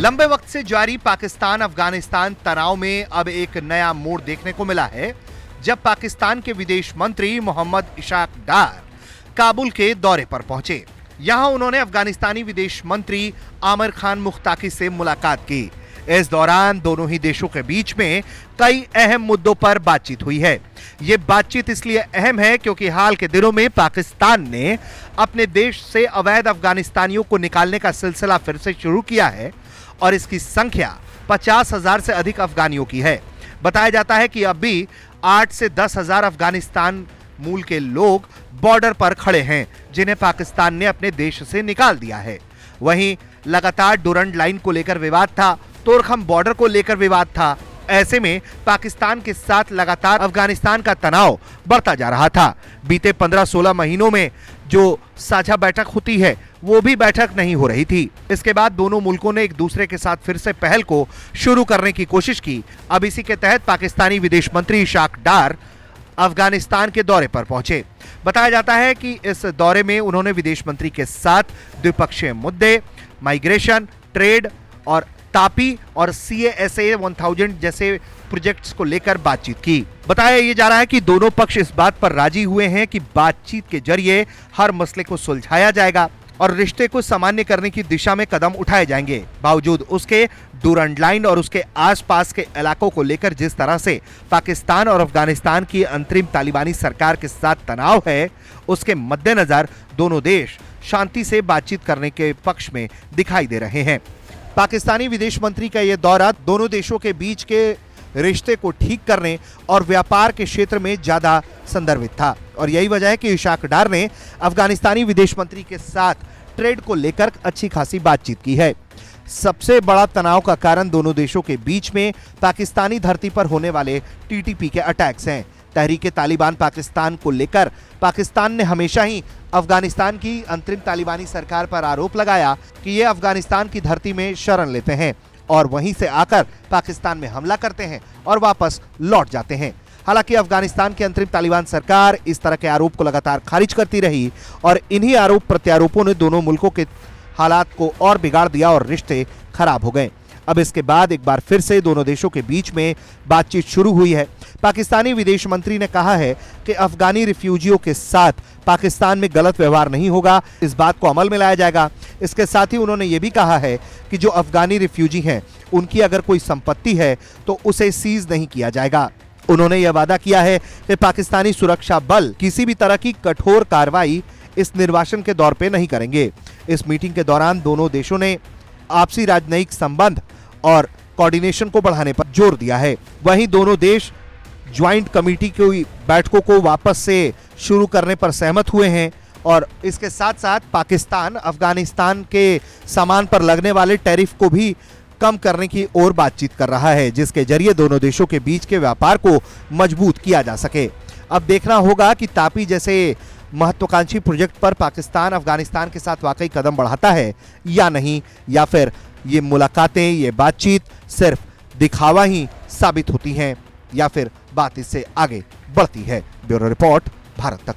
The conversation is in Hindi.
लंबे वक्त से जारी पाकिस्तान अफगानिस्तान तनाव में अब एक नया मोड़ देखने को मिला है, जब पाकिस्तान के विदेश मंत्री मोहम्मद इशाक डार काबुल के दौरे पर पहुंचे। यहां उन्होंने अफगानिस्तानी विदेश मंत्री आमिर खान मुख्ताकी से मुलाकात की। इस दौरान दोनों ही देशों के बीच में कई अहम मुद्दों पर बातचीत हुई है। ये बातचीत इसलिए अहम है क्योंकि हाल के दिनों में पाकिस्तान ने अपने देश से अवैध अफगानिस्तानियों को निकालने का सिलसिला फिर से शुरू किया है और इसकी संख्या 50,000 से अधिक अफगानियों की है। बताया जाता है कि अब भी 8 से 10,000 अफगानिस्तान मूल के लोग बॉर्डर पर खड़े हैं, जिन्हें पाकिस्तान ने अपने देश से निकाल दिया है। वहीं लगातार डुरंड लाइन को लेकर विवाद था, तोरखम बॉर्डर को लेकर विवाद था। ऐसे में पाकिस्तान के साथ लगातार अफगानिस्तान का तनाव बढ़ता जा रहा था। बीते 15-16 महीनों में जो साझा बैठक होती है, वो भी बैठक नहीं हो रही थी। इसके बाद दोनों मुल्कों ने एक दूसरे के साथ फिर से पहल को शुरू करने की कोशिश की। अब इसी के तहत पाकिस्तानी विदेश मंत्री इशाक डार अफगानिस्तान के दौरे पर पहुंचे। बताया जाता है कि इस दौरे में उन्होंने विदेश मंत्री के साथ द्विपक्षीय मुद्दे, माइग्रेशन, ट्रेड और तापी और CASA 1000 जैसे प्रोजेक्ट्स को लेकर बातचीत की। बताया ये जा रहा है कि दोनों पक्ष इस बात पर राजी हुए हैं कि बातचीत के जरिए हर मसले को सुलझाया जाएगा और रिश्ते को सामान्य करने की दिशा में कदम उठाए जाएंगे। बावजूद उसके डुरंड लाइन और उसके आसपास के इलाकों को लेकर जिस तरह से पाकिस्तान और अफगानिस्तान की अंतरिम तालिबानी सरकार के साथ तनाव है, उसके मद्देनजर दोनों देश शांति से बातचीत करने के पक्ष में दिखाई दे रहे हैं। पाकिस्तानी विदेश मंत्री का यह दौरा दोनों देशों के बीच के रिश्ते को ठीक करने और व्यापार के क्षेत्र में ज्यादा संदर्भित था और यही वजह है कि इशाक डार ने अफगानिस्तानी विदेश मंत्री के साथ ट्रेड को लेकर अच्छी खासी बातचीत की है। सबसे बड़ा तनाव का कारण दोनों देशों के बीच में पाकिस्तानी धरती पर होने वाले TTP के अटैक्स हैं। तहरीक तालिबान पाकिस्तान को लेकर पाकिस्तान ने हमेशा ही अफगानिस्तान की अंतरिम तालिबानी सरकार पर आरोप लगाया कि ये अफगानिस्तान की धरती में शरण लेते हैं और वहीं से आकर पाकिस्तान में हमला करते हैं और वापस लौट जाते हैं। हालांकि अफगानिस्तान की अंतरिम तालिबान सरकार इस तरह के आरोप को लगातार खारिज करती रही और इन्हीं आरोप प्रत्यारोपों ने दोनों मुल्कों के हालात को और बिगाड़ दिया और रिश्ते खराब हो गए। अब इसके बाद एक बार फिर से दोनों देशों के बीच में बातचीत शुरू हुई है। पाकिस्तानी विदेश मंत्री ने कहा है कि अफगानी रिफ्यूजियों के साथ पाकिस्तान में गलत व्यवहार नहीं होगा, इस बात को अमल में लाया जाएगा। इसके साथ ही उन्होंने ये भी कहा है कि जो अफगानी रिफ्यूजी हैं, उनकी अगर कोई संपत्ति है तो उसे सीज नहीं किया जाएगा। उन्होंने यह वादा किया है कि पाकिस्तानी सुरक्षा बल किसी भी तरह की कठोर कार्रवाई इस निर्वासन के दौर पे नहीं करेंगे। इस मीटिंग के दौरान दोनों देशों ने आपसी राजनयिक संबंध और कोऑर्डिनेशन को बढ़ाने पर जोर दिया है। वहीं दोनों देश ज्वाइंट कमेटी की बैठकों को वापस से शुरू करने पर सहमत हुए हैं और इसके साथ साथ पाकिस्तान अफगानिस्तान के सामान पर लगने वाले टैरिफ को भी कम करने की ओर बातचीत कर रहा है, जिसके जरिए दोनों देशों के बीच के व्यापार को मजबूत किया जा सके। अब देखना होगा कि तापी जैसे महत्वाकांक्षी प्रोजेक्ट पर पाकिस्तान अफगानिस्तान के साथ वाकई कदम बढ़ाता है या नहीं, या फिर ये मुलाकातें, ये बातचीत सिर्फ दिखावा ही साबित होती हैं या फिर बात इससे आगे बढ़ती है। ब्यूरो रिपोर्ट, भारत तक।